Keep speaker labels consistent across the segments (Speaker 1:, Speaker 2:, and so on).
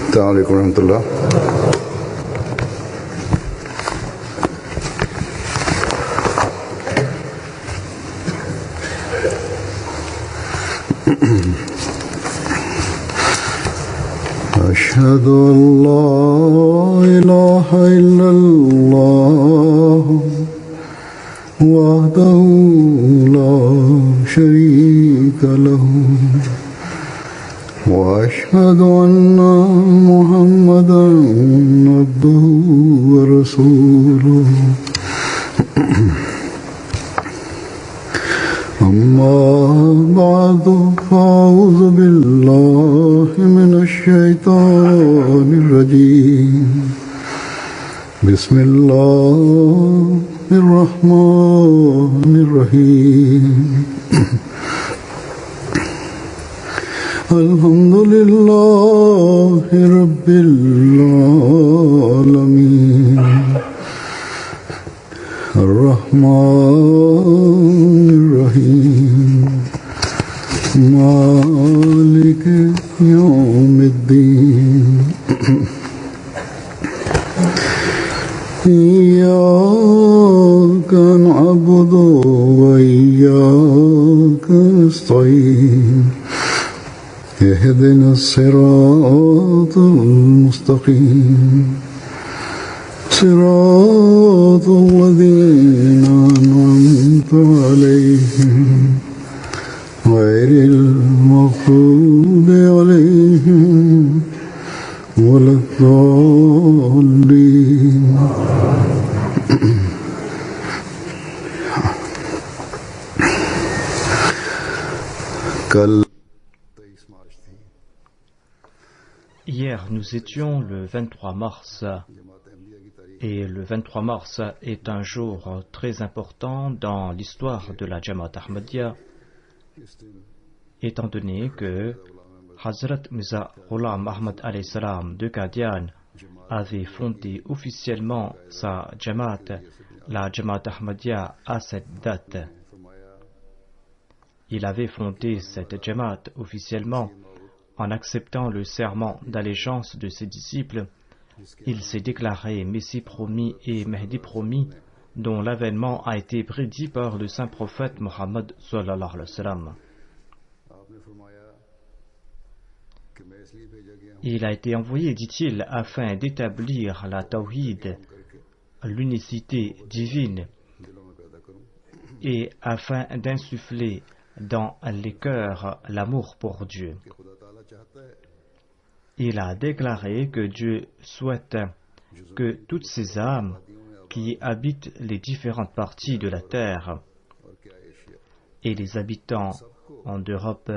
Speaker 1: السلام عليكم ورحمة الله. أشهد أن لا إله إلا الله وحده لا شريك له وأشهد أن محمدا عبده ورسوله أما بعد فأعوذ بالله من الشيطان الرجيم بسم الله الرحمن الرحيم الحمد لله رب العالمين الرحمن الرحيم مالك يوم الدين إياك نعبد وإياك نستعين اهدنا الصراط المستقيم صراط الذين أنعمت عليهم غير المغضوب عليهم ولا الضالين.
Speaker 2: Hier, nous étions le 23 mars et le 23 mars est un jour très important dans l'histoire de la Jamaat Ahmadiyya, étant donné que Hazrat Mirza Ghulam Ahmad alayhi salam de Qadian avait fondé officiellement sa Jamaat, la Jamaat Ahmadiyya, à cette date. Il avait fondé cette Jamaat officiellement en acceptant le serment d'allégeance de ses disciples. Il s'est déclaré Messie promis et Mahdi promis, dont l'avènement a été prédit par le saint prophète Mohammed sallallahu alayhi wa sallam. Il a été envoyé, dit-il, afin d'établir la tawhid, l'unicité divine, et afin d'insuffler dans les cœurs l'amour pour Dieu. Il a déclaré que Dieu souhaite que toutes ces âmes qui habitent les différentes parties de la terre et les habitants en Europe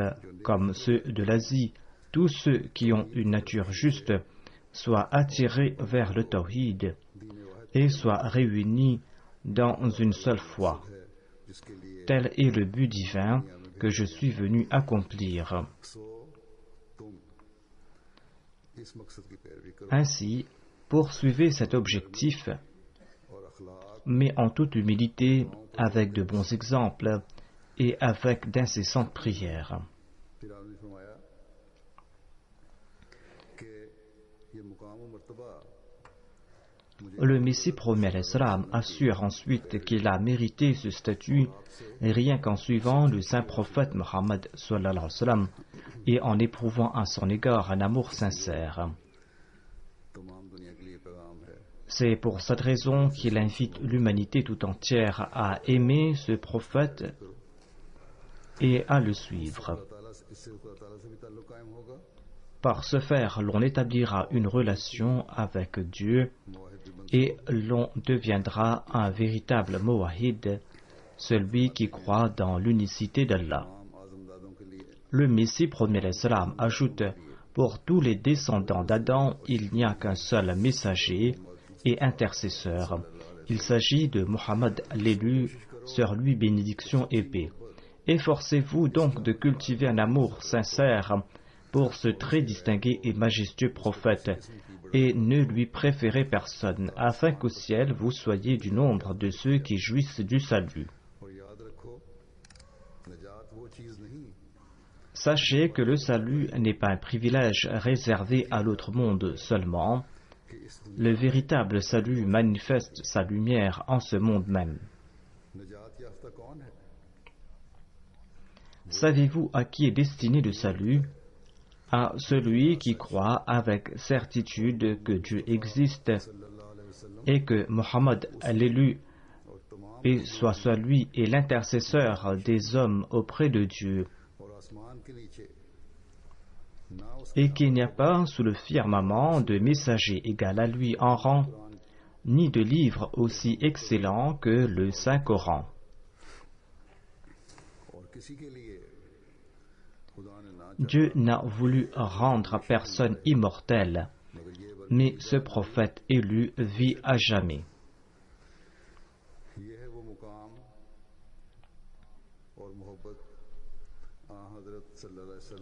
Speaker 2: comme ceux de l'Asie, tous ceux qui ont une nature juste, soient attirés vers le tawhid et soient réunis dans une seule foi. Tel est le but divin que je suis venu accomplir. Ainsi, poursuivez cet objectif, mais en toute humilité, avec de bons exemples et avec d'incessantes prières. Le Messie promis alayhi salam assure ensuite qu'il a mérité ce statut rien qu'en suivant le saint prophète Mohammed sallallahu alayhi wa sallam et en éprouvant à son égard un amour sincère. C'est pour cette raison qu'il invite l'humanité tout entière à aimer ce prophète et à le suivre. Par ce faire, l'on établira une relation avec Dieu et l'on deviendra un véritable muwahhid, celui qui croit dans l'unicité d'Allah. Le Messie promis alayhi salam ajoute: pour tous les descendants d'Adam, il n'y a qu'un seul messager et intercesseur. Il s'agit de Mohammed l'élu, sur lui bénédiction et paix. Efforcez-vous donc de cultiver un amour sincère pour ce très distingué et majestueux prophète, et ne lui préférez personne, afin qu'au ciel vous soyez du nombre de ceux qui jouissent du salut. Sachez que le salut n'est pas un privilège réservé à l'autre monde seulement. Le véritable salut manifeste sa lumière en ce monde même. Savez-vous à qui est destiné le salut? À celui qui croit avec certitude que Dieu existe et que Mohammed, l'élu, et soit lui, est l'intercesseur des hommes auprès de Dieu, et qu'il n'y a pas sous le firmament de messager égal à lui en rang, ni de livre aussi excellent que le Saint-Coran. Dieu n'a voulu rendre personne immortel, mais ce prophète élu vit à jamais.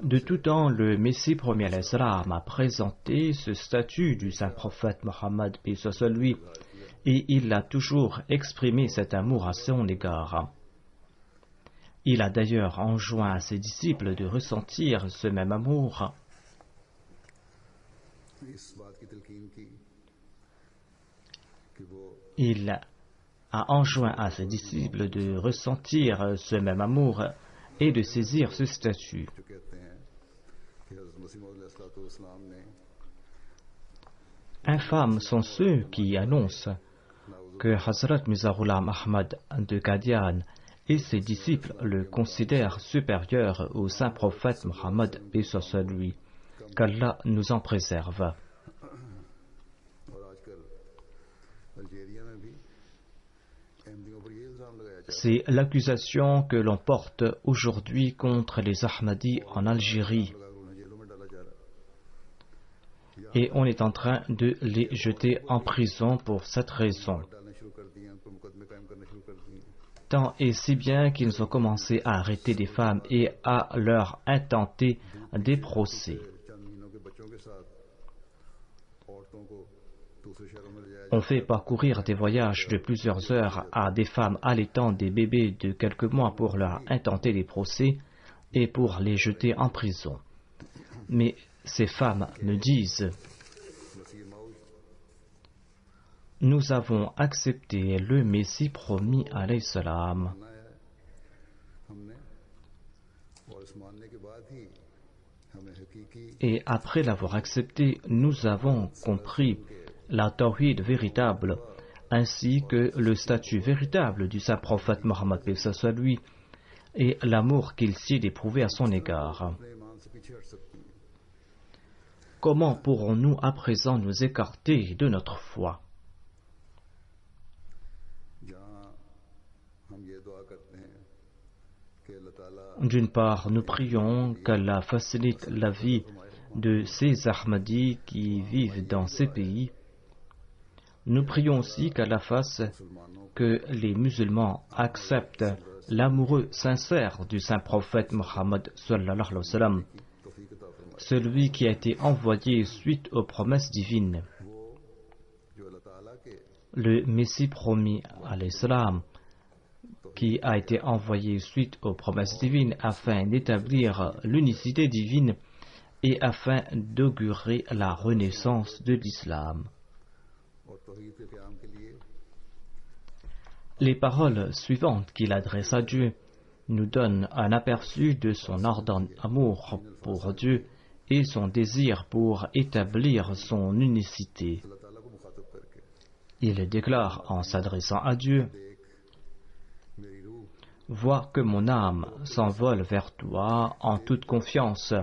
Speaker 2: De tout temps, le Messie premier alayhi salam a présenté ce statut du saint prophète Mohammed, paix soit lui, et il a toujours exprimé cet amour à son égard. Il a d'ailleurs enjoint à ses disciples de ressentir ce même amour. Il a enjoint à ses disciples de ressentir ce même amour et de saisir ce statut. Infâmes sont ceux qui annoncent que Hazrat Mirza Ghulam Ahmad de Qadian et ses disciples le considèrent supérieur au saint prophète Mohammed, paix soit lui. Qu'Allah nous en préserve. C'est l'accusation que l'on porte aujourd'hui contre les Ahmadis en Algérie. Et on est en train de les jeter en prison pour cette raison. Tant et si bien qu'ils ont commencé à arrêter des femmes et à leur intenter des procès. On fait parcourir des voyages de plusieurs heures à des femmes allaitant des bébés de quelques mois pour leur intenter des procès et pour les jeter en prison. Mais ces femmes me disent: nous avons accepté le Messie promis alayhi salam. Et après l'avoir accepté, nous avons compris la tawhid véritable, ainsi que le statut véritable du saint prophète Mohammed paix soit lui, et l'amour qu'il s'y d'éprouver à son égard. Comment pourrons-nous à présent nous écarter de notre foi? D'une part, nous prions qu'Allah facilite la vie de ces Ahmadis qui vivent dans ces pays. Nous prions aussi qu'Allah fasse que les musulmans acceptent l'amoureux sincère du saint prophète Mohammed sallallahu alayhi wa sallam, celui qui a été envoyé suite aux promesses divines. Le Messie promis alayhi salam, qui a été envoyé suite aux promesses divines afin d'établir l'unicité divine et afin d'augurer la renaissance de l'islam. Les paroles suivantes qu'il adresse à Dieu nous donnent un aperçu de son ardent amour pour Dieu et son désir pour établir son unicité. Il déclare en s'adressant à Dieu: vois que mon âme s'envole vers toi en toute confiance,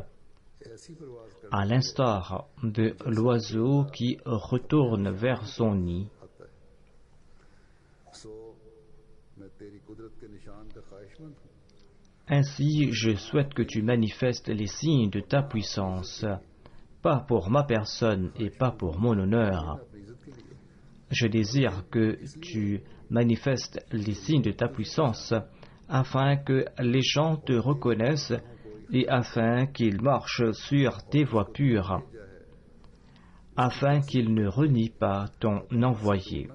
Speaker 2: à l'instar de l'oiseau qui retourne vers son nid. Ainsi, je souhaite que tu manifestes les signes de ta puissance, pas pour ma personne et pas pour mon honneur. Je désire que tu manifestes les signes de ta puissance afin que les gens te reconnaissent et afin qu'ils marchent sur tes voies pures, afin qu'ils ne renient pas ton envoyé,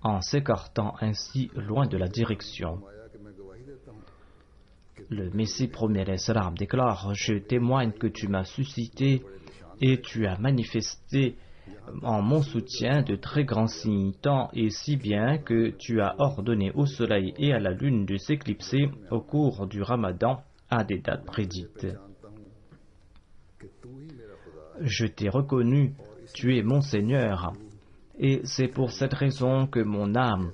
Speaker 2: en s'écartant ainsi loin de la direction. Le Messie premier alayhi salam déclare: Je témoigne que tu m'as suscité et tu as manifesté en mon soutien de très grands signes, tant et si bien que tu as ordonné au soleil et à la lune de s'éclipser au cours du Ramadan à des dates prédites. Je t'ai reconnu, tu es mon Seigneur, et c'est pour cette raison que mon âme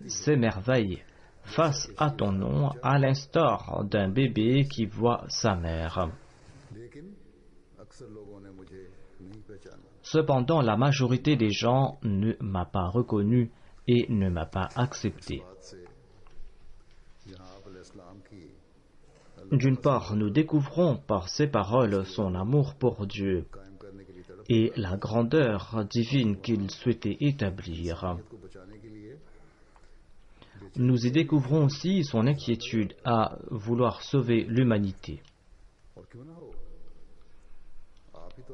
Speaker 2: s'émerveille face à ton nom, à l'instar d'un bébé qui voit sa mère. Cependant, la majorité des gens ne m'a pas reconnu et ne m'a pas accepté. D'une part, nous découvrons par ces paroles son amour pour Dieu et la grandeur divine qu'il souhaitait établir. Nous y découvrons aussi son inquiétude à vouloir sauver l'humanité.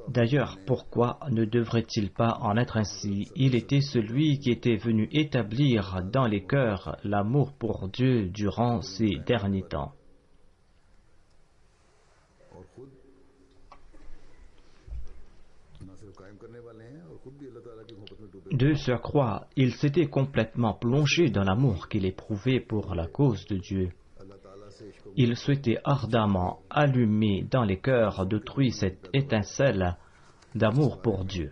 Speaker 2: D'ailleurs, pourquoi ne devrait-il pas en être ainsi? Il était celui qui était venu établir dans les cœurs l'amour pour Dieu durant ces derniers temps. De surcroît, il s'était complètement plongé dans l'amour qu'il éprouvait pour la cause de Dieu. Il souhaitait ardemment allumer dans les cœurs d'autrui cette étincelle d'amour pour Dieu.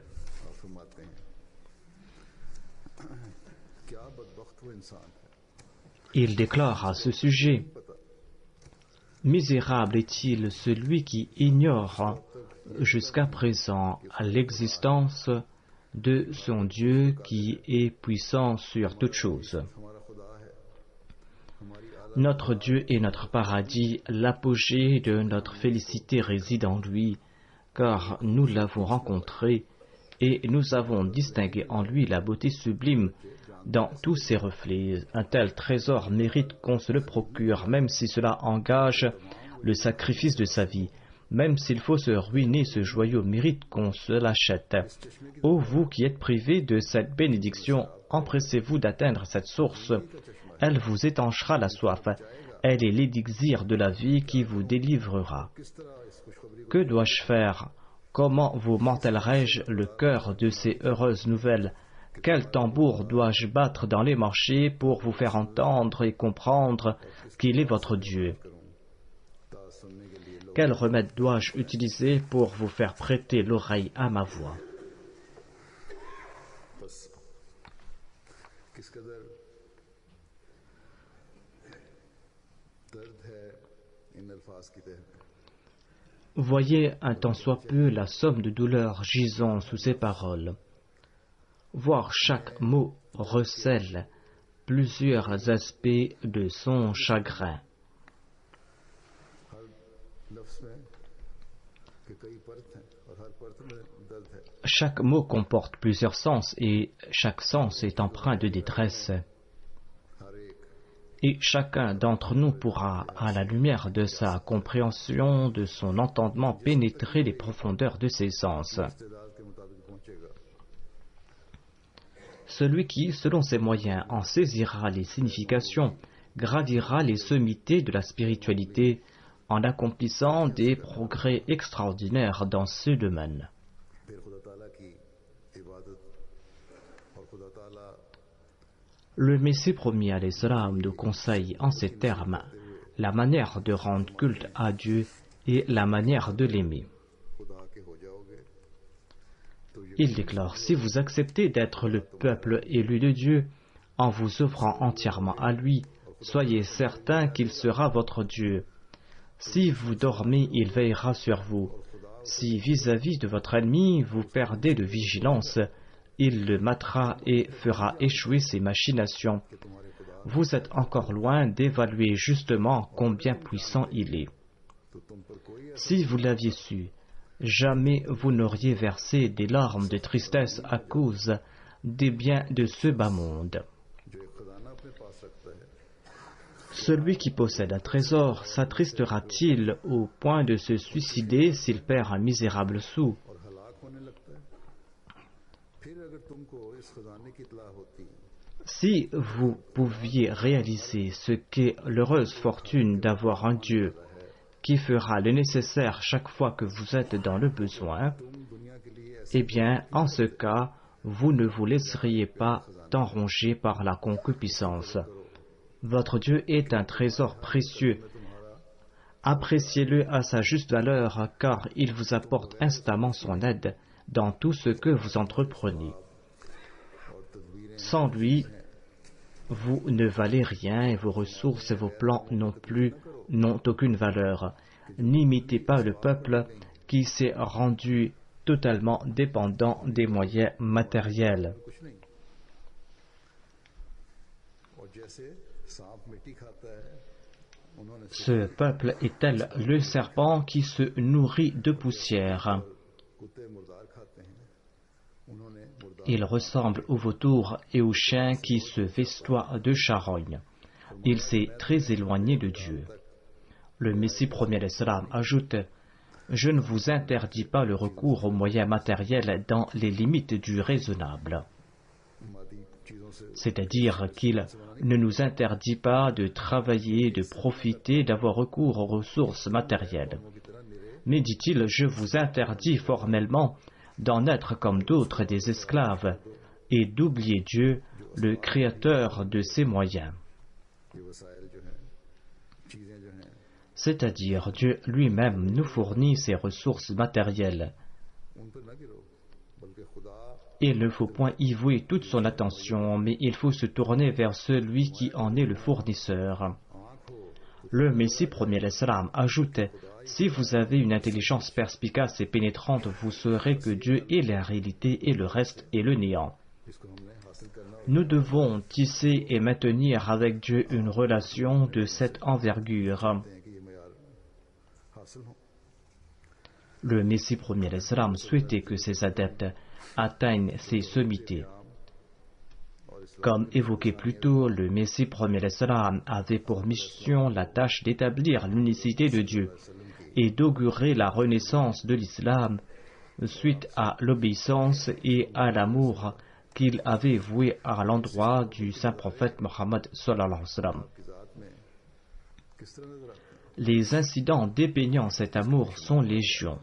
Speaker 2: Il déclare à ce sujet: Misérable est-il celui qui ignore jusqu'à présent l'existence de son Dieu qui est puissant sur toutes choses. Notre Dieu est notre paradis, l'apogée de notre félicité réside en lui, car nous l'avons rencontré et nous avons distingué en lui la beauté sublime dans tous ses reflets. Un tel trésor mérite qu'on se le procure, même si cela engage le sacrifice de sa vie. Même s'il faut se ruiner, ce joyau mérite qu'on se l'achète. Ô vous qui êtes privés de cette bénédiction, empressez-vous d'atteindre cette source. Elle vous étanchera la soif. Elle est l'élixir de la vie qui vous délivrera. Que dois-je faire? Comment vous mortellerai-je le cœur de ces heureuses nouvelles? Quel tambour dois-je battre dans les marchés pour vous faire entendre et comprendre qu'il est votre Dieu? Quel remède dois-je utiliser pour vous faire prêter l'oreille à ma voix? Voyez un tant soit peu la somme de douleur gisant sous ces paroles. Voir chaque mot recèle plusieurs aspects de son chagrin. Chaque mot comporte plusieurs sens et chaque sens est empreint de détresse. Et chacun d'entre nous pourra, à la lumière de sa compréhension, de son entendement, pénétrer les profondeurs de ses sens. Celui qui, selon ses moyens, en saisira les significations, gravira les sommités de la spiritualité en accomplissant des progrès extraordinaires dans ce domaine. Le Messie premier alayhi salam nous conseille en ces termes la manière de rendre culte à Dieu et la manière de l'aimer. Il déclare: si vous acceptez d'être le peuple élu de Dieu, en vous offrant entièrement à lui, soyez certain qu'il sera votre Dieu. Si vous dormez, il veillera sur vous. Si vis-à-vis de votre ennemi, vous perdez de vigilance, il le matera et fera échouer ses machinations. Vous êtes encore loin d'évaluer justement combien puissant il est. Si vous l'aviez su, jamais vous n'auriez versé des larmes de tristesse à cause des biens de ce bas monde. Celui qui possède un trésor s'attristera-t-il au point de se suicider s'il perd un misérable sou? Si vous pouviez réaliser ce qu'est l'heureuse fortune d'avoir un Dieu qui fera le nécessaire chaque fois que vous êtes dans le besoin, eh bien, en ce cas, vous ne vous laisseriez pas enronger par la concupiscence. Votre Dieu est un trésor précieux. Appréciez-le à sa juste valeur, car il vous apporte instamment son aide dans tout ce que vous entreprenez. Sans lui, vous ne valez rien et vos ressources et vos plans non plus n'ont aucune valeur. N'imitez pas le peuple qui s'est rendu totalement dépendant des moyens matériels. Ce peuple est tel le serpent qui se nourrit de poussière. Il ressemble au vautour et au chien qui se festoie de charognes. Il s'est très éloigné de Dieu. Le Messie premier l'Islam ajoute: je ne vous interdis pas le recours aux moyens matériels dans les limites du raisonnable. C'est-à-dire qu'il ne nous interdit pas de travailler, de profiter, d'avoir recours aux ressources matérielles. Mais, dit-il, je vous interdis formellement d'en être comme d'autres des esclaves et d'oublier Dieu, le créateur de ces moyens. C'est-à-dire Dieu lui-même nous fournit ses ressources matérielles. Il ne faut point y vouer toute son attention, mais il faut se tourner vers celui qui en est le fournisseur. Le Messie premier l'Islam ajoute: si vous avez une intelligence perspicace et pénétrante, vous saurez que Dieu est la réalité et le reste est le néant. Nous devons tisser et maintenir avec Dieu une relation de cette envergure. Le Messie premier l'Islam souhaitait que ses adeptes atteignent ces sommités. Comme évoqué plus tôt, le Messie premier l'Islam avait pour mission la tâche d'établir l'unicité de Dieu et d'augurer la renaissance de l'islam suite à l'obéissance et à l'amour qu'il avait voué à l'endroit du saint prophète Mohammed sallallahu alayhi wa sallam. Les incidents dépeignant cet amour sont légion.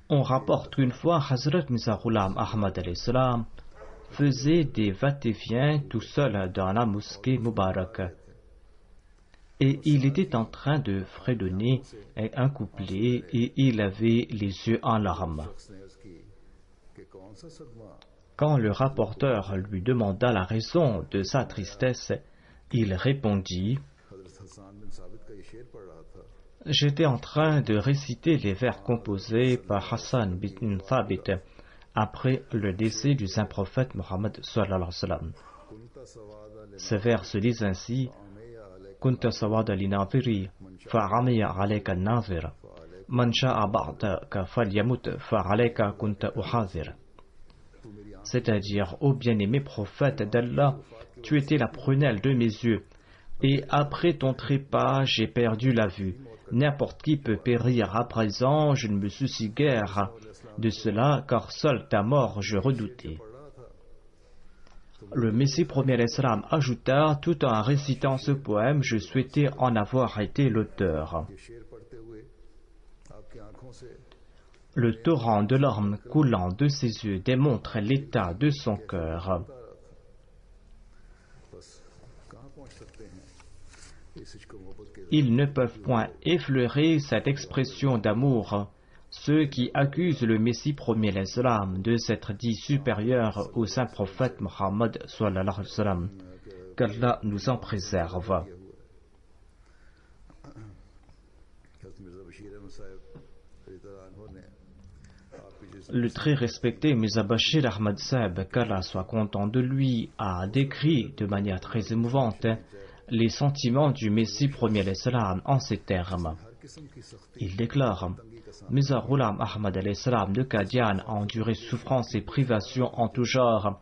Speaker 2: On rapporte qu'une fois Hazrat Mirza Ghulam Ahmad alayhi salam faisait des va-et-vient tout seul dans la mosquée Mubarak. Et il était en train de fredonner un couplet et il avait les yeux en larmes. Quand le rapporteur lui demanda la raison de sa tristesse, il répondit: j'étais en train de réciter les vers composés par Hassan bin Thabit après le décès du saint prophète Mohammed sallallahu alayhi wa sallam. Ces vers se lisent ainsi: Kunta sawada linafiri fa'amiya alayka an-nazir man sha'a ba'daka falyamut fa'alayka kunta uhazir. C'est-à-dire, ô bien-aimé prophète d'Allah, tu étais la prunelle de mes yeux, et après ton trépas, j'ai perdu la vue. N'importe qui peut périr à présent, je ne me soucie guère de cela, car seule ta mort je redoutais. Le Messie premier l'Islam ajouta, tout en récitant ce poème, je souhaitais en avoir été l'auteur. Le torrent de larmes coulant de ses yeux démontre l'état de son cœur. Ils ne peuvent point effleurer cette expression d'amour, ceux qui accusent le Messie premier l'Islam de s'être dit supérieur au saint prophète Mohammed sallallahu alayhi wa sallam. Qu'Allah nous en préserve. Le très respecté Mirza Bashir Ahmad Sahib, qu'Allah soit content de lui, a décrit de manière très émouvante les sentiments du Messie premier l'Islam en ces termes. Il déclare: Mirza Ghulam Ahmad alayhi salam de Qadian a enduré souffrances et privations en tout genre.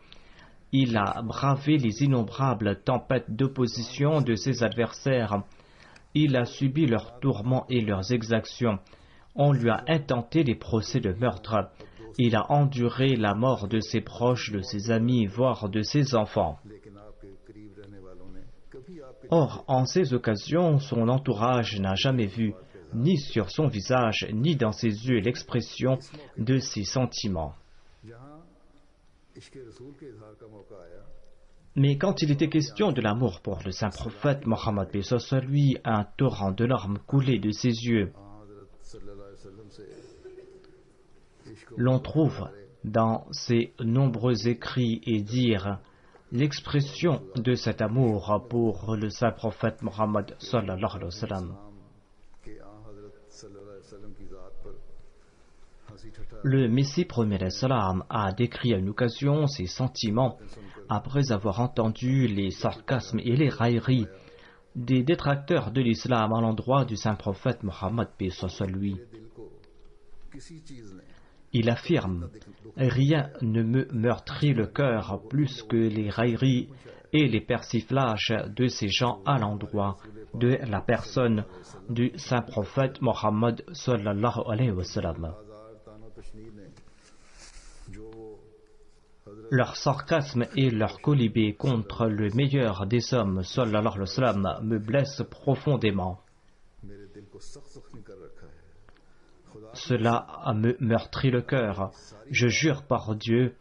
Speaker 2: Il a bravé les innombrables tempêtes d'opposition de ses adversaires. Il a subi leurs tourments et leurs exactions. On lui a intenté des procès de meurtre. Il a enduré la mort de ses proches, de ses amis, voire de ses enfants. Or, en ces occasions, son entourage n'a jamais vu, ni sur son visage, ni dans ses yeux, l'expression de ses sentiments. Mais quand il était question de l'amour pour le saint prophète Mohammed paix soit lui, un torrent de larmes coulait de ses yeux. L'on trouve dans ses nombreux écrits et dires l'expression de cet amour pour le saint prophète Mohammed sallallahu alayhi wa sallam. Le Messie premier salam a décrit à une occasion ses sentiments après avoir entendu les sarcasmes et les railleries des détracteurs de l'islam à l'endroit du saint prophète Mohammed paix soit lui. Il affirme « Rien ne me meurtrit le cœur plus que les railleries et les persiflages de ces gens à l'endroit de la personne du saint prophète Mohammed sallallahu alayhi wa sallam. » Leur sarcasme et leur colibé contre le meilleur des hommes sallallahu alayhi wa sallam me blessent profondément. Cela me meurtrit le cœur. Je jure par Dieu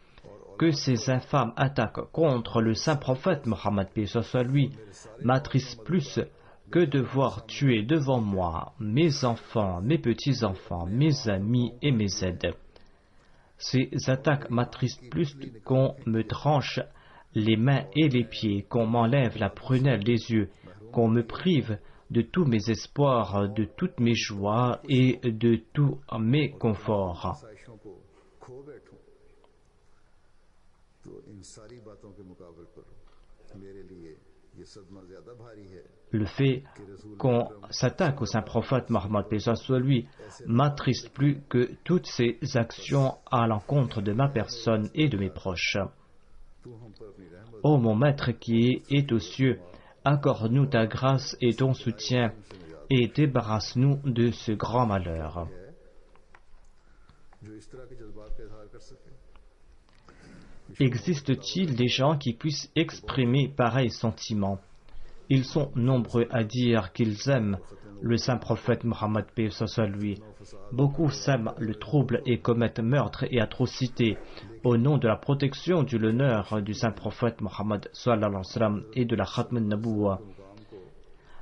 Speaker 2: que ces infâmes attaques contre le saint prophète Mohammed paix soit lui m'attristent plus que de voir tuer devant moi mes enfants, mes petits-enfants, mes amis et mes aides. Ces attaques m'attristent plus qu'on me tranche les mains et les pieds, qu'on m'enlève la prunelle des yeux, qu'on me prive de tous mes espoirs, de toutes mes joies et de tous mes conforts. Le fait qu'on s'attaque au saint prophète Mohammed paix soit lui m'attriste plus que toutes ces actions à l'encontre de ma personne et de mes proches. Ô mon maître qui est aux cieux, accorde-nous ta grâce et ton soutien et débarrasse-nous de ce grand malheur. Existe-t-il des gens qui puissent exprimer pareils sentiments? Ils sont nombreux à dire qu'ils aiment le saint prophète Mohammed paix soit lui. Beaucoup sèment le trouble et commettent meurtre et atrocités au nom de la protection de l'honneur du saint prophète Mohammed sallallahu alayhi wa sallam et de la Khatm an-Nabuwah.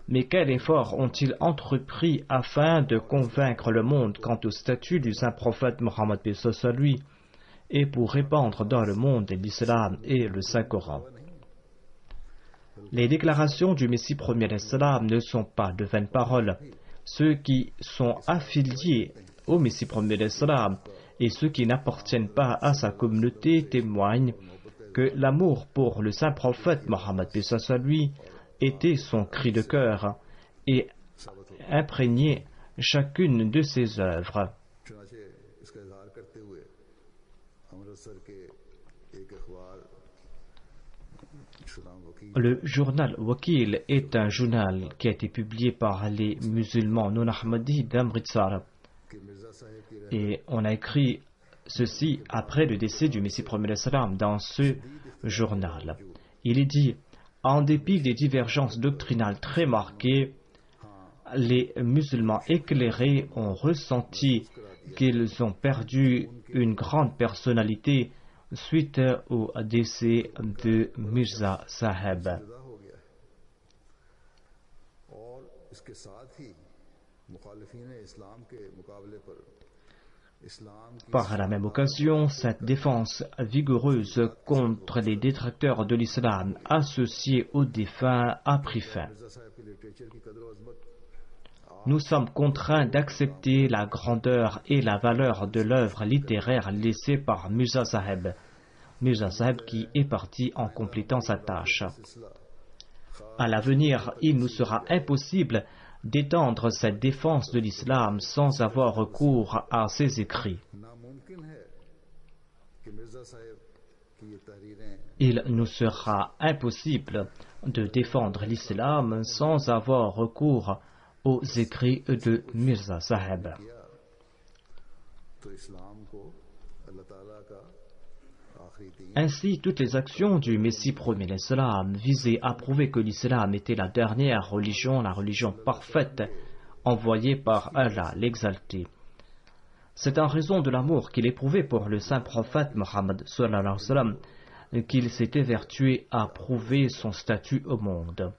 Speaker 2: Mais quel effort ont-ils entrepris afin de convaincre le monde quant au statut du saint prophète Mohammed paix soit lui et pour répandre dans le monde l'islam et le Saint-Coran. Les déclarations du Messie premier salam ne sont pas de vaines paroles. Ceux qui sont affiliés au Messie premier salam et ceux qui n'appartiennent pas à sa communauté témoignent que l'amour pour le saint prophète Mohammed paix soit lui était son cri de cœur et imprégnait chacune de ses œuvres. Le journal Wakil est un journal qui a été publié par les musulmans non-ahmadis d'Amritsar. Et on a écrit ceci après le décès du Messie premier salam dans ce journal. Il est dit, en dépit des divergences doctrinales très marquées, les musulmans éclairés ont ressenti qu'ils ont perdu une grande personnalité suite au décès de Mirza Saheb. Par la même occasion, cette défense vigoureuse contre les détracteurs de l'islam associés aux défunts a pris fin. Nous sommes contraints d'accepter la grandeur et la valeur de l'œuvre littéraire laissée par Mirza Saheb. Mirza Saheb qui est parti en complétant sa tâche. À l'avenir, il nous sera impossible d'étendre cette défense de l'islam sans avoir recours à ses écrits. Il nous sera impossible de défendre l'islam sans avoir recours aux écrits de Mirza Saheb. Ainsi, toutes les actions du Messie premier l'Islam visaient à prouver que l'Islam était la dernière religion, la religion parfaite, envoyée par Allah l'exalté. C'est en raison de l'amour qu'il éprouvait pour le saint prophète Mohammed sallallahu alayhi wa sallam qu'il s'est évertué à prouver son statut au monde.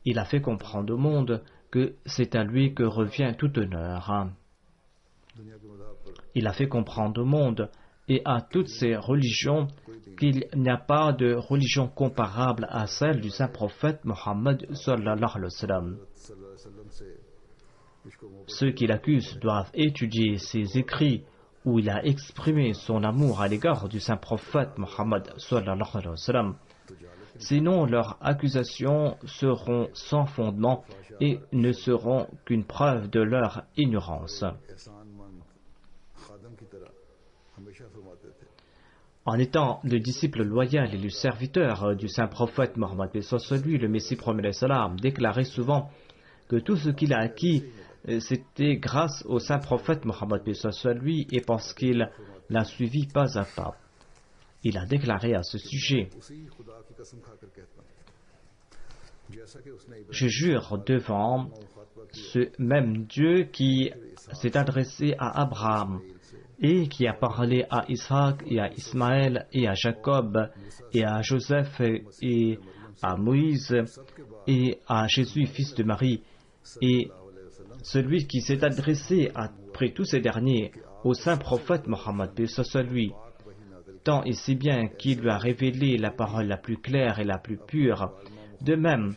Speaker 2: Il a fait comprendre au monde que c'est à lui que revient tout honneur. Il a fait comprendre au monde et à toutes ces religions qu'il n'y a pas de religion comparable à celle du saint prophète Mohammed sallallahu alayhi wa sallam. Ceux qui l'accusent doivent étudier ses écrits où il a exprimé son amour à l'égard du saint prophète Mohammed sallallahu alayhi wa sallam. Sinon, leurs accusations seront sans fondement et ne seront qu'une preuve de leur ignorance. En étant le disciple loyal et le serviteur du saint prophète Mohammed, le Messie premier l'Islam déclarait souvent que tout ce qu'il a acquis c'était grâce au saint prophète Mohammed lui et parce qu'il l'a suivi pas à pas. Il a déclaré à ce sujet: je jure devant ce même Dieu qui s'est adressé à Abraham et qui a parlé à Isaac et à Ismaël et à Jacob et à Joseph et à Moïse et à Jésus fils de Marie, et celui qui s'est adressé après tous ces derniers au saint prophète Mohammed lui, tant et si bien qu'il lui a révélé la parole la plus claire et la plus pure. De même,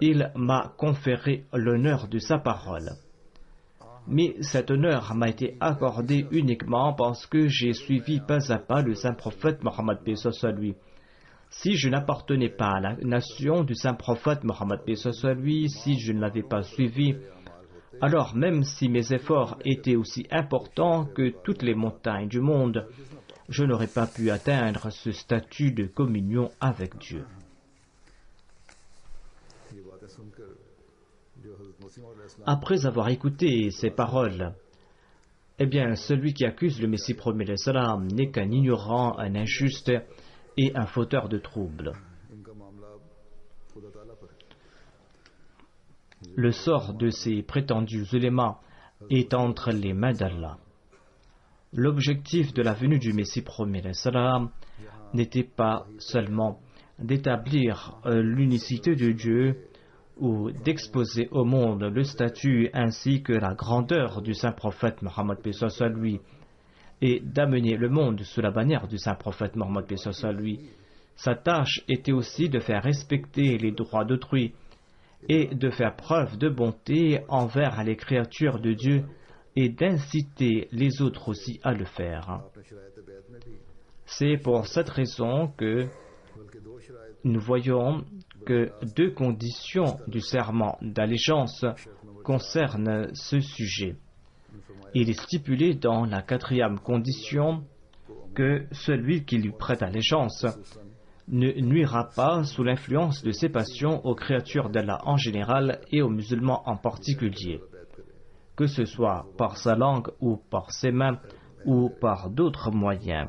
Speaker 2: il m'a conféré l'honneur de sa parole. Mais cet honneur m'a été accordé uniquement parce que j'ai suivi pas à pas le saint prophète Mohammed lui. Si je n'appartenais pas à la nation du saint prophète Mohammed lui, si je ne l'avais pas suivi, alors même si mes efforts étaient aussi importants que toutes les montagnes du monde, je n'aurais pas pu atteindre ce statut de communion avec Dieu. Après avoir écouté ces paroles, eh bien, celui qui accuse le Messie premier l'Islam n'est qu'un ignorant, un injuste et un fauteur de troubles. Le sort de ces prétendus ulémas est entre les mains d'Allah. L'objectif de la venue du Messie premier l'Islam n'était pas seulement d'établir l'unicité de Dieu ou d'exposer au monde le statut ainsi que la grandeur du saint prophète Mohammed lui et d'amener le monde sous la bannière du saint prophète Mohammed lui. Sa tâche était aussi de faire respecter les droits d'autrui et de faire preuve de bonté envers les créatures de Dieu et d'inciter les autres aussi à le faire. C'est pour cette raison que nous voyons que deux conditions du serment d'allégeance concernent ce sujet. Il est stipulé dans la 4e condition que celui qui lui prête allégeance ne nuira pas sous l'influence de ses passions aux créatures d'Allah en général et aux musulmans en particulier, que ce soit par sa langue ou par ses mains ou par d'autres moyens.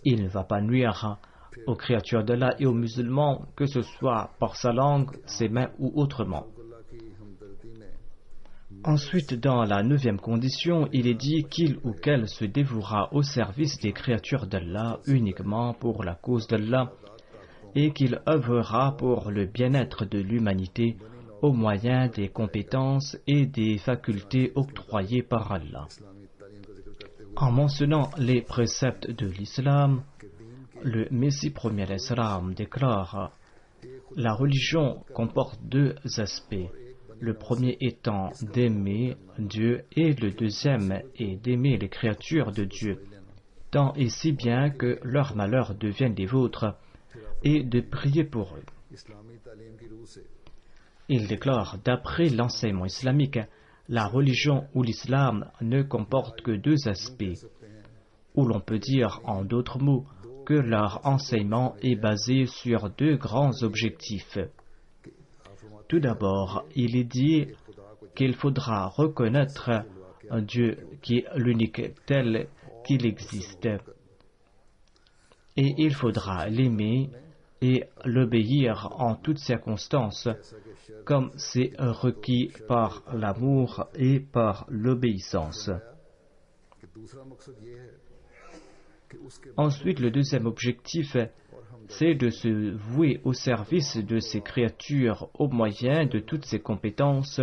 Speaker 2: Il ne va pas nuire aux créatures d'Allah et aux musulmans, que ce soit par sa langue, ses mains ou autrement. Ensuite, dans la 9e condition, il est dit qu'il ou qu'elle se dévouera au service des créatures d'Allah uniquement pour la cause d'Allah et qu'il œuvrera pour le bien-être de l'humanité au moyen des compétences et des facultés octroyées par Allah. En mentionnant les préceptes de l'islam, le Messie premier l'Islam déclare: la religion comporte deux aspects. Le premier étant d'aimer Dieu et le deuxième est d'aimer les créatures de Dieu, tant et si bien que leur malheur devienne les vôtres, et de prier pour eux. Il déclare: d'après l'enseignement islamique, la religion ou l'islam ne comporte que deux aspects, ou l'on peut dire en d'autres mots que leur enseignement est basé sur deux grands objectifs. Tout d'abord, il est dit qu'il faudra reconnaître un Dieu qui est l'unique tel qu'il existe. Et il faudra l'aimer et l'obéir en toutes circonstances, comme c'est requis par l'amour et par l'obéissance. Ensuite, le deuxième objectif, c'est de se vouer au service de ces créatures au moyen de toutes ses compétences,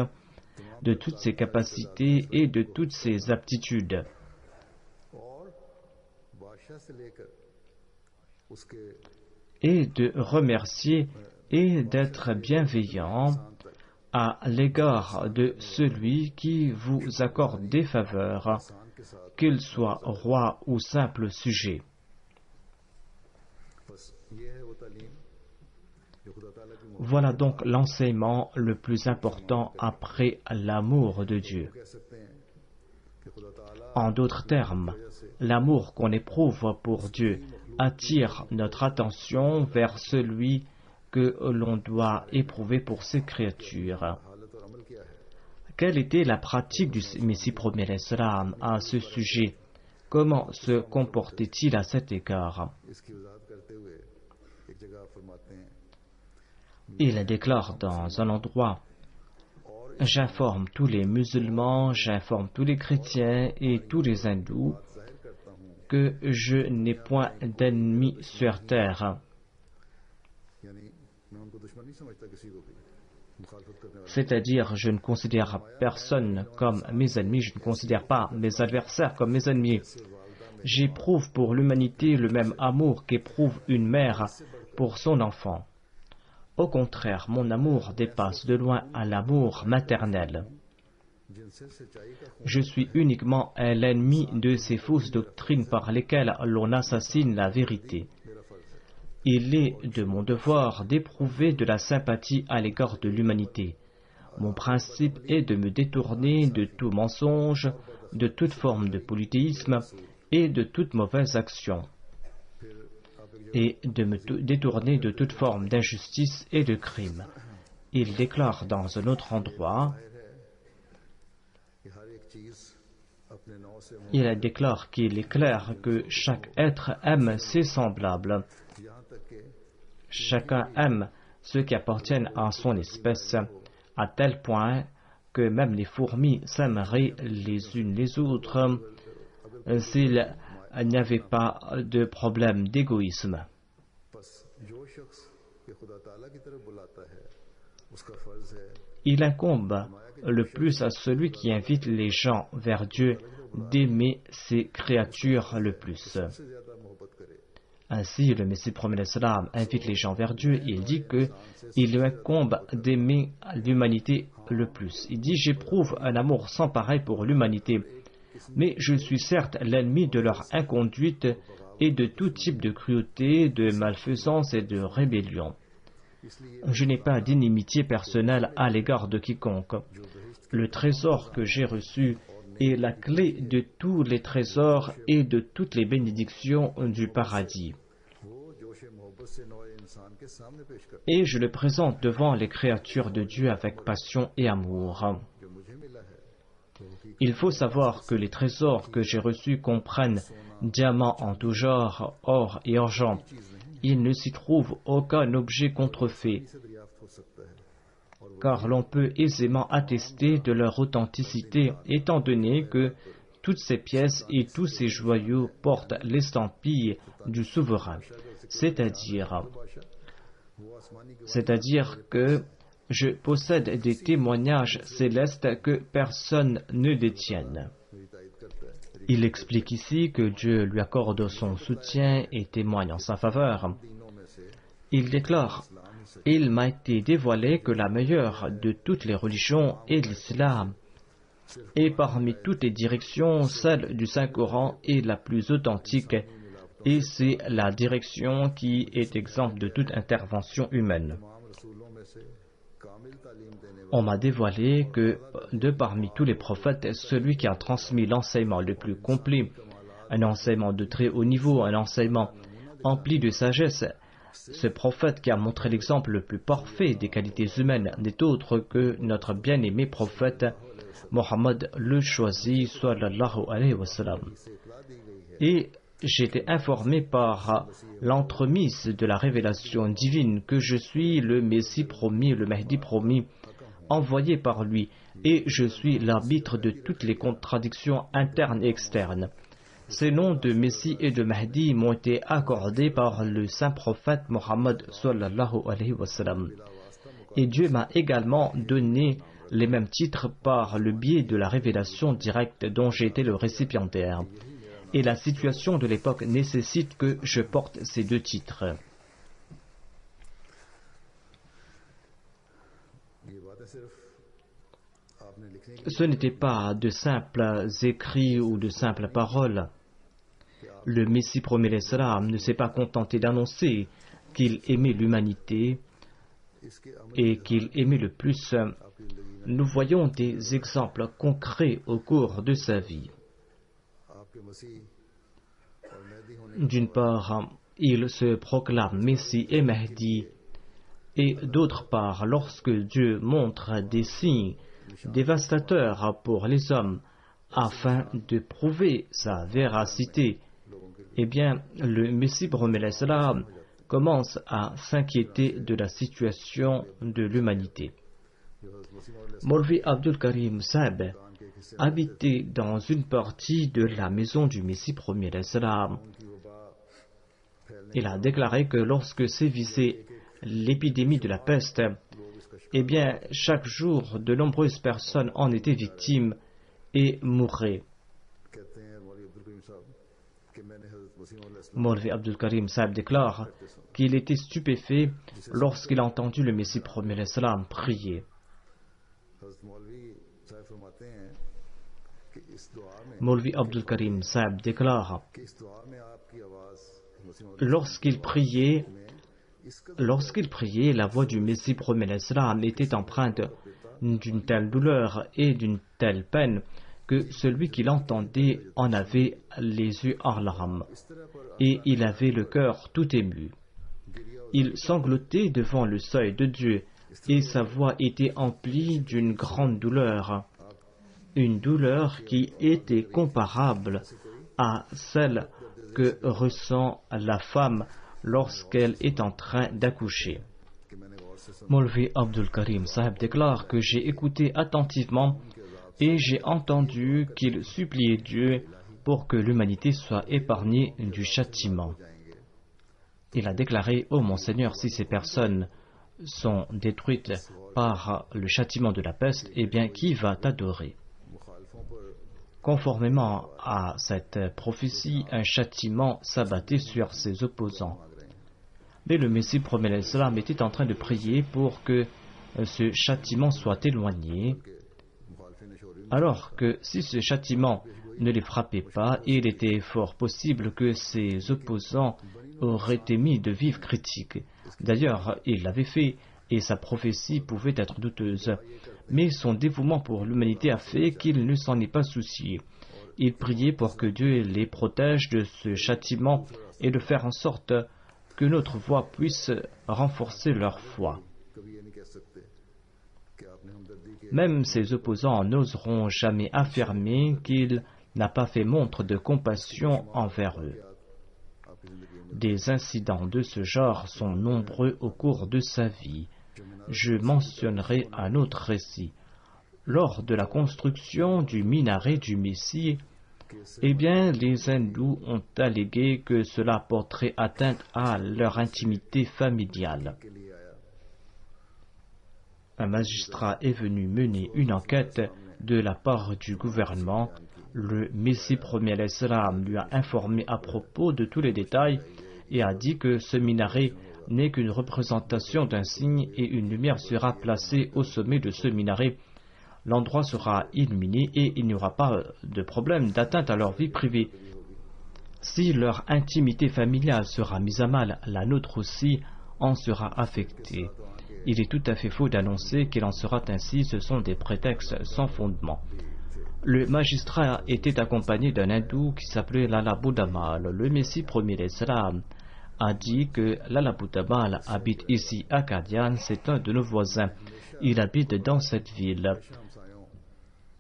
Speaker 2: de toutes ses capacités et de toutes ses aptitudes. Et de remercier et d'être bienveillant à l'égard de celui qui vous accorde des faveurs, qu'il soit roi ou simple sujet. Voilà donc l'enseignement le plus important après l'amour de Dieu. En d'autres termes, l'amour qu'on éprouve pour Dieu attire notre attention vers celui que l'on doit éprouver pour ses créatures. Quelle était la pratique du Messie premier Islam à ce sujet? Comment se comportait-il à cet égard? Il déclare dans un endroit: j'informe tous les musulmans, j'informe tous les chrétiens et tous les hindous que je n'ai point d'ennemis sur terre. C'est-à-dire, je ne considère personne comme mes ennemis, je ne considère pas mes adversaires comme mes ennemis. J'éprouve pour l'humanité le même amour qu'éprouve une mère pour son enfant. Au contraire, mon amour dépasse de loin à l'amour maternel. Je suis uniquement l'ennemi de ces fausses doctrines par lesquelles l'on assassine la vérité. Il est de mon devoir d'éprouver de la sympathie à l'égard de l'humanité. Mon principe est de me détourner de tout mensonge, de toute forme de polythéisme et de toute mauvaise action, et de me détourner de toute forme d'injustice et de crime. Il déclare dans un autre endroit, il déclare qu'il est clair que chaque être aime ses semblables. Chacun aime ceux qui appartiennent à son espèce, à tel point que même les fourmis s'aimeraient les unes les autres s'il n'y avait pas de problème d'égoïsme. Il incombe le plus à celui qui invite les gens vers Dieu d'aimer ses créatures le plus. Ainsi, le Messie premier l'Islam invite les gens vers Dieu. Il dit qu'il lui incombe d'aimer l'humanité le plus. Il dit: j'éprouve un amour sans pareil pour l'humanité, mais je suis certes l'ennemi de leur inconduite et de tout type de cruauté, de malfaisance et de rébellion. Je n'ai pas d'inimitié personnelle à l'égard de quiconque. Le trésor que j'ai reçu est la clé de tous les trésors et de toutes les bénédictions du paradis. Et je le présente devant les créatures de Dieu avec passion et amour. Il faut savoir que les trésors que j'ai reçus comprennent diamants en tout genre, or et argent. Il ne s'y trouve aucun objet contrefait, car l'on peut aisément attester de leur authenticité, étant donné que toutes ces pièces et tous ces joyaux portent l'estampille du souverain, c'est-à-dire que je possède des témoignages célestes que personne ne détienne. Il explique ici que Dieu lui accorde son soutien et témoigne en sa faveur. Il déclare: il m'a été dévoilé que la meilleure de toutes les religions est l'islam, et parmi toutes les directions, celle du Saint-Coran est la plus authentique, et c'est la direction qui est exempte de toute intervention humaine. On m'a dévoilé que, de parmi tous les prophètes, celui qui a transmis l'enseignement le plus complet, un enseignement de très haut niveau, un enseignement empli de sagesse, Ce prophète qui a montré l'exemple le plus parfait des qualités humaines n'est autre que notre bien-aimé prophète Mohammed le choisi sallallahu alayhi wa sallam. Et j'ai été informé par l'entremise de la révélation divine que je suis le Messie promis, le Mahdi promis, envoyé par lui, et je suis l'arbitre de toutes les contradictions internes et externes. Ces noms de Messie et de Mahdi m'ont été accordés par le saint prophète Mohammed sallallahu alayhi wa sallam. Et Dieu m'a également donné les mêmes titres par le biais de la révélation directe dont j'ai été le récipiendaire. Et la situation de l'époque nécessite que je porte ces deux titres. Ce n'était pas de simples écrits ou de simples paroles. Le Messie promis l'Islam ne s'est pas contenté d'annoncer qu'il aimait l'humanité et qu'il aimait le plus. Nous voyons des exemples concrets au cours de sa vie. D'une part, il se proclame Messie et Mahdi, et d'autre part, lorsque Dieu montre des signes dévastateurs pour les hommes afin de prouver sa véracité, eh bien, le Messie promis l'Islam commence à s'inquiéter de la situation de l'humanité. Maulvi Abdul Karim Sahib habitait dans une partie de la maison du Messie promis l'Islam. Il a déclaré que lorsque sévissait l'épidémie de la peste, eh bien, chaque jour, de nombreuses personnes en étaient victimes et mouraient. Maulvi Abdul Karim Sahib déclare qu'il était stupéfait lorsqu'il a entendu le Messie promis l'Islam prier. Maulvi Abdul Karim Sahib déclare: lorsqu'il priait, la voix du Messie promis l'Islam était empreinte d'une telle douleur et d'une telle peine que celui qui l'entendait en avait les yeux en larmes et il avait le cœur tout ému. Il sanglotait devant le seuil de Dieu et sa voix était emplie d'une grande douleur, une douleur qui était comparable à celle que ressent la femme lorsqu'elle est en train d'accoucher. Maulvi Abdul Karim Sahib déclare que j'ai écouté attentivement et j'ai entendu qu'il suppliait Dieu pour que l'humanité soit épargnée du châtiment. Il a déclaré: ô mon Seigneur, si ces personnes sont détruites par le châtiment de la peste, eh bien qui va t'adorer? Conformément à cette prophétie, un châtiment s'abattait sur ses opposants. Mais le Messie promis l'Islam était en train de prier pour que ce châtiment soit éloigné, alors que si ce châtiment ne les frappait pas, il était fort possible que ses opposants auraient émis de vives critiques. D'ailleurs, il l'avait fait et sa prophétie pouvait être douteuse. Mais son dévouement pour l'humanité a fait qu'il ne s'en est pas soucié. Il priait pour que Dieu les protège de ce châtiment et de faire en sorte que notre voix puisse renforcer leur foi. Même ses opposants n'oseront jamais affirmer qu'il n'a pas fait montre de compassion envers eux. Des incidents de ce genre sont nombreux au cours de sa vie. Je mentionnerai un autre récit. Lors de la construction du minaret du Messie, eh bien, les hindous ont allégué que cela porterait atteinte à leur intimité familiale. Un magistrat est venu mener une enquête de la part du gouvernement. Le Messie promis l'Islam lui a informé à propos de tous les détails et a dit que ce minaret n'est qu'une représentation d'un signe et une lumière sera placée au sommet de ce minaret. L'endroit sera illuminé et il n'y aura pas de problème d'atteinte à leur vie privée. Si leur intimité familiale sera mise à mal, la nôtre aussi en sera affectée. Il est tout à fait faux d'annoncer qu'il en sera ainsi, ce sont des prétextes sans fondement. Le magistrat était accompagné d'un hindou qui s'appelait Lala Boudamal. Le Messie promis l'Islam a dit que l'Alaboudamal habite ici à Qadian, c'est un de nos voisins. Il habite dans cette ville.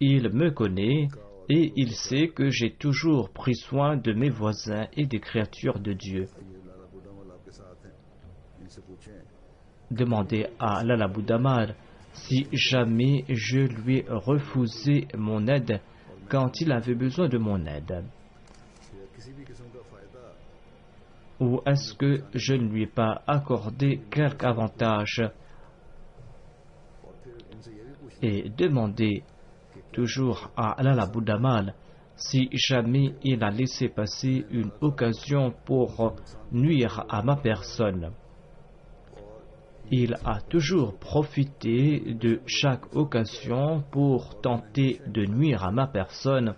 Speaker 2: Il me connaît et il sait que j'ai toujours pris soin de mes voisins et des créatures de Dieu. Demandez à l'Alaboudamal si jamais je lui ai refusé mon aide quand il avait besoin de mon aide. Ou est-ce que je ne lui ai pas accordé quelque avantage? Et demandez toujours à l'Alaboudamal si jamais il a laissé passer une occasion pour nuire à ma personne. Il a toujours profité de chaque occasion pour tenter de nuire à ma personne,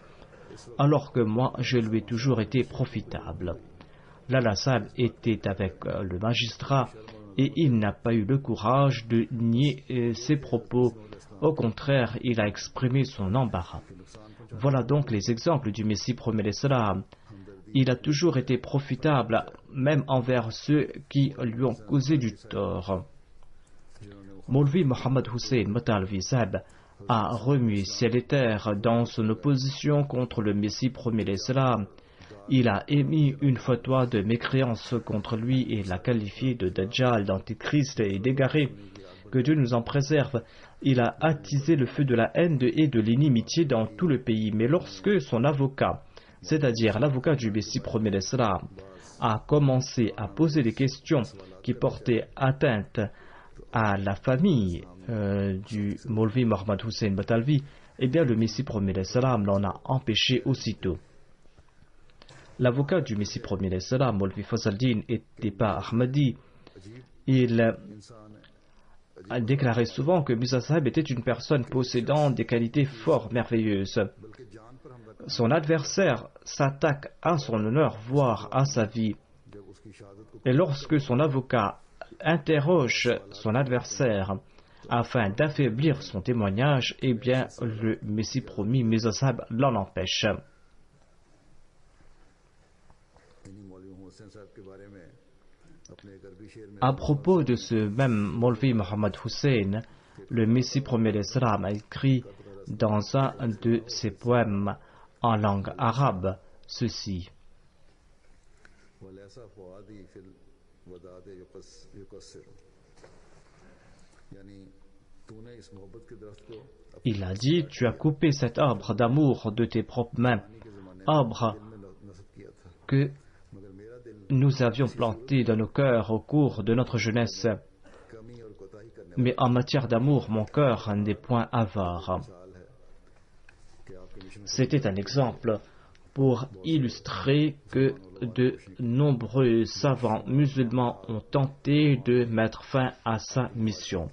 Speaker 2: alors que moi je lui ai toujours été profitable. L'Alassad était avec le magistrat et il n'a pas eu le courage de nier ses propos. Au contraire, il a exprimé son embarras. Voilà donc les exemples du Messie promet l'Islam. Il a toujours été profitable, même envers ceux qui lui ont causé du tort. Maulvi Mohammed Hussein Matalvi Sab a remué ciel et terre dans son opposition contre le Messie promet l'Islam. Il a émis une fatwa de mécréance contre lui et l'a qualifié de Dajjal, d'antichrist et d'égaré. Que Dieu nous en préserve. Il a attisé le feu de la haine et de l'inimitié dans tout le pays. Mais lorsque son avocat, c'est-à-dire l'avocat du Messie promet l'Islam, a commencé à poser des questions qui portaient atteinte à la famille du Maulvi Mohammed Hussein Matalvi, eh bien le Messie promet l'Islam l'en a empêché aussitôt. L'avocat du Messie promet l'Islam, Maulvi Fazaldin, n'était pas Ahmadi. Il a déclaré souvent que Mirza Sahib était une personne possédant des qualités fort merveilleuses. Son adversaire s'attaque à son honneur, voire à sa vie. Et lorsque son avocat interroge son adversaire afin d'affaiblir son témoignage, eh bien le Messie promis Mirza Sahib l'en empêche. À propos de ce même Maulvi Mohammed Hussein, le Messie promet l'Islam a écrit dans un de ses poèmes en langue arabe ceci. Il a dit, tu as coupé cet arbre d'amour de tes propres mains, arbre que nous avions planté dans nos cœurs au cours de notre jeunesse. Mais en matière d'amour, mon cœur n'est point avare. C'était un exemple pour illustrer que de nombreux savants musulmans ont tenté de mettre fin à sa mission.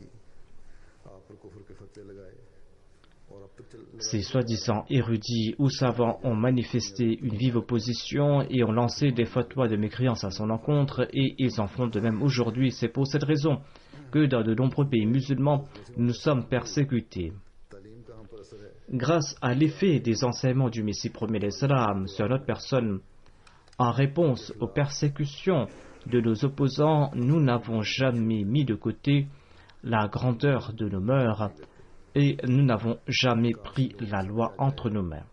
Speaker 2: Ces soi-disant érudits ou savants ont manifesté une vive opposition et ont lancé des fatwas de mécréance à son encontre, et ils en font de même aujourd'hui. C'est pour cette raison que dans de nombreux pays musulmans, nous sommes persécutés. Grâce à l'effet des enseignements du Messie promet l'Islam sur notre personne, en réponse aux persécutions de nos opposants, nous n'avons jamais mis de côté la grandeur de nos mœurs, et nous n'avons jamais pris la loi entre nos mains.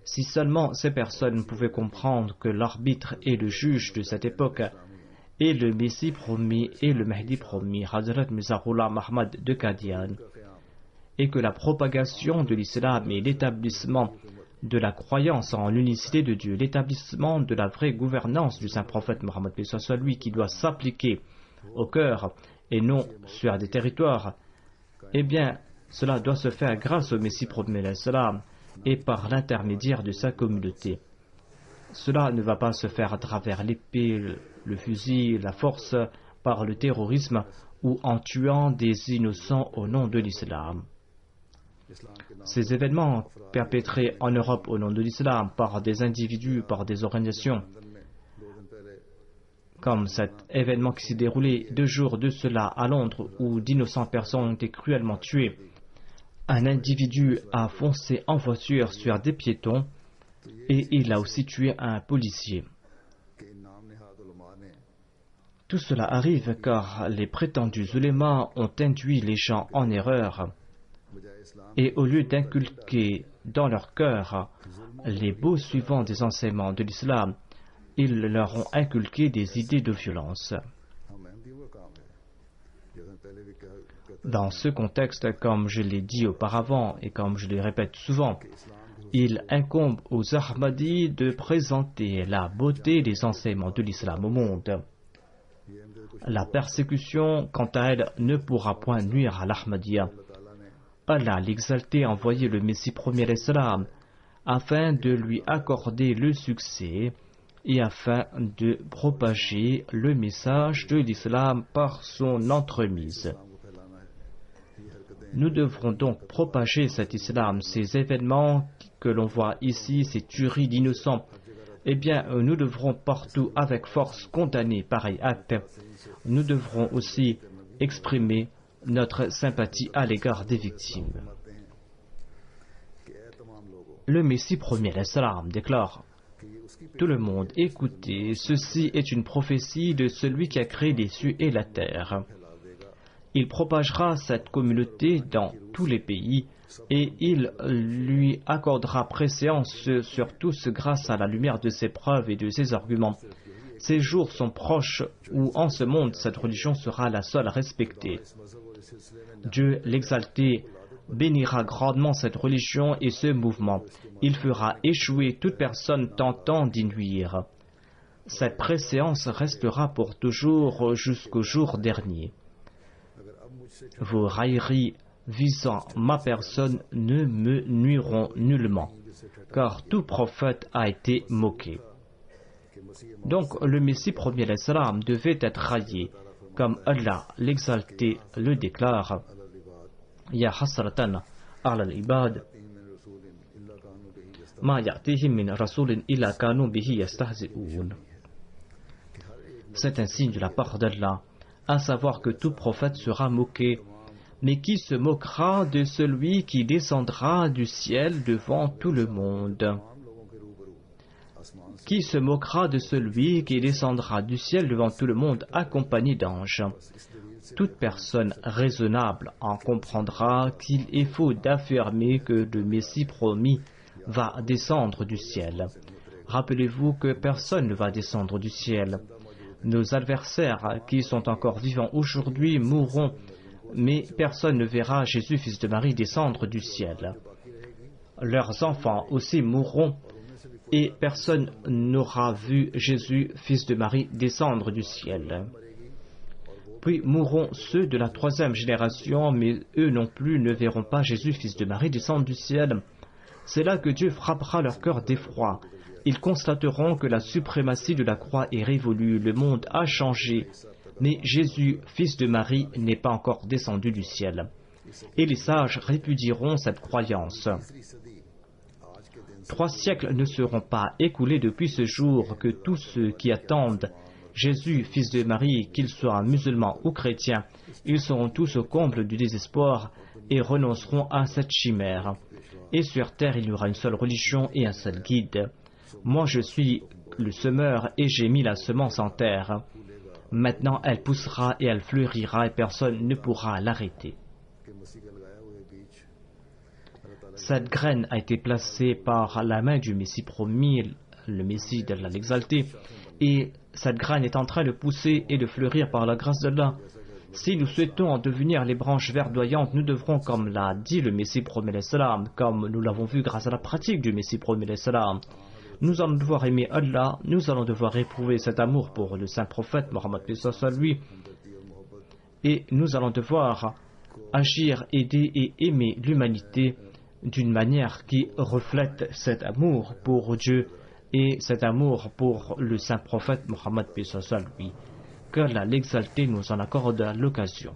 Speaker 2: Si seulement ces personnes pouvaient comprendre que l'arbitre et le juge de cette époque est le Messie promis et le Mahdi promis, Hazrat Mirza Ghulam Ahmad de Qadian, et que la propagation de l'islam et l'établissement de la croyance en l'unicité de Dieu, l'établissement de la vraie gouvernance du saint prophète Mohammed, que ce soit lui qui doit s'appliquer au cœur et non sur des territoires, eh bien, cela doit se faire grâce au Messie promet l'Islam et par l'intermédiaire de sa communauté. Cela ne va pas se faire à travers l'épée, le fusil, la force, par le terrorisme ou en tuant des innocents au nom de l'islam. Ces événements perpétrés en Europe au nom de l'islam par des individus, par des organisations, comme cet événement qui s'est déroulé 2 jours de cela à Londres où d'innocentes personnes ont été cruellement tuées. Un individu a foncé en voiture sur des piétons et il a aussi tué un policier. Tout cela arrive car les prétendus ulémas ont induit les gens en erreur et au lieu d'inculquer dans leur cœur les beaux suivants des enseignements de l'islam, ils leur ont inculqué des idées de violence. Dans ce contexte, comme je l'ai dit auparavant et comme je le répète souvent, il incombe aux Ahmadis de présenter la beauté des enseignements de l'islam au monde. La persécution, quant à elle, ne pourra point nuire à l'Ahmadiyya. Allah, l'exalté, a envoyé le Messie premier l'Islam afin de lui accorder le succès et afin de propager le message de l'islam par son entremise. Nous devrons donc propager cet islam, ces événements que l'on voit ici, ces tueries d'innocents. Eh bien, nous devrons partout avec force condamner pareil acte. Nous devrons aussi exprimer notre sympathie à l'égard des victimes. Le Messie premier l'Islam déclare: tout le monde, écoutez, ceci est une prophétie de celui qui a créé les cieux et la terre. Il propagera cette communauté dans tous les pays et il lui accordera préséance sur tous grâce à la lumière de ses preuves et de ses arguments. Ces jours sont proches où en ce monde cette religion sera la seule respectée. Dieu l'exalté bénira grandement cette religion et ce mouvement. Il fera échouer toute personne tentant d'y nuire. Cette préséance restera pour toujours jusqu'au jour dernier. Vos railleries visant ma personne ne me nuiront nullement, car tout prophète a été moqué. Donc le Messie premier l'Islam devait être raillé, comme Allah l'exalté le déclare: Ya hasratan ala al-ibad ma ya'tihim min rasulin illa kanu bihi yastahzi'un. C'est un signe de la part d'Allah, à savoir que tout prophète sera moqué. Mais qui se moquera de celui qui descendra du ciel devant tout le monde? Qui se moquera de celui qui descendra du ciel devant tout le monde accompagné d'anges? Toute personne raisonnable en comprendra qu'il est faux d'affirmer que le Messie promis va descendre du ciel. Rappelez-vous que personne ne va descendre du ciel. Nos adversaires qui sont encore vivants aujourd'hui mourront, mais personne ne verra Jésus, fils de Marie, descendre du ciel. Leurs enfants aussi mourront, et personne n'aura vu Jésus, fils de Marie, descendre du ciel. Puis mourront ceux de la troisième génération, mais eux non plus ne verront pas Jésus, fils de Marie, descendre du ciel. C'est là que Dieu frappera leur cœur d'effroi. Ils constateront que la suprématie de la croix est révolue, le monde a changé, mais Jésus, fils de Marie, n'est pas encore descendu du ciel. Et les sages répudieront cette croyance. 3 siècles ne seront pas écoulés depuis ce jour que tous ceux qui attendent Jésus, fils de Marie, qu'il soit musulman ou chrétien, ils seront tous au comble du désespoir et renonceront à cette chimère. Et sur terre, il y aura une seule religion et un seul guide. Moi, je suis le semeur et j'ai mis la semence en terre. Maintenant, elle poussera et elle fleurira et personne ne pourra l'arrêter. Cette graine a été placée par la main du Messie promis, le Messie d'Allah l'exalté, et cette graine est en train de pousser et de fleurir par la grâce d'Allah. Si nous souhaitons en devenir les branches verdoyantes, nous devrons, comme l'a dit le Messie promis l'Islam, comme nous l'avons vu grâce à la pratique du Messie promis l'Islam, nous allons devoir aimer Allah, nous allons devoir éprouver cet amour pour le saint prophète Mohammed lui, et nous allons devoir agir, aider et aimer l'humanité d'une manière qui reflète cet amour pour Dieu et cet amour pour le saint prophète Mohammed lui. qu'Allah l'exalté nous en accorde l'occasion.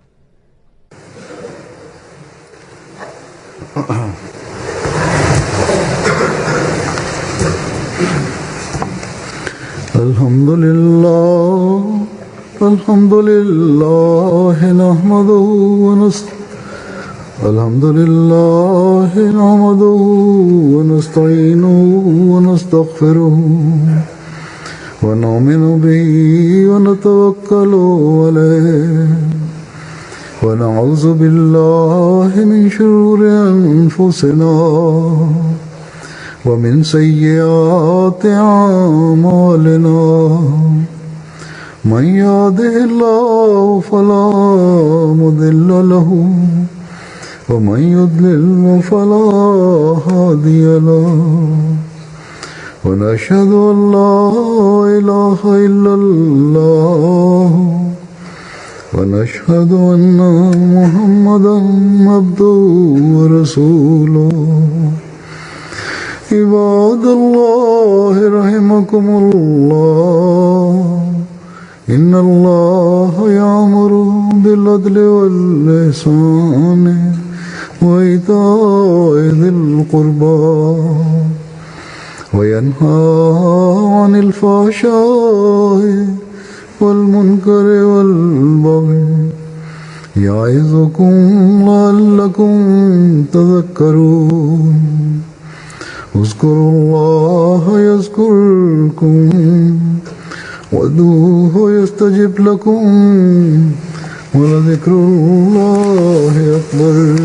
Speaker 1: الحمد لله نحمده ونستعينه ونستغفره ونؤمن به ونتوكل عليه ونعوذ بالله من شرور أنفسنا ومن سيئات أعمالنا من يهده الله فلا مضل له ومن يضلل فلا هادي له ونشهد أن لا إله إلا الله ونشهد أن محمدا عبده ورسوله عباد الله رحمكم الله إن الله يأمر بالعدل والإحسان وإيتاء ذي القربى وينهى عن الفحشاء والمنكر والبغي يعظكم لعلكم تذكرون اذكروا الله يذكركم وادعوه يستجب لكم ولذكر الله أكبر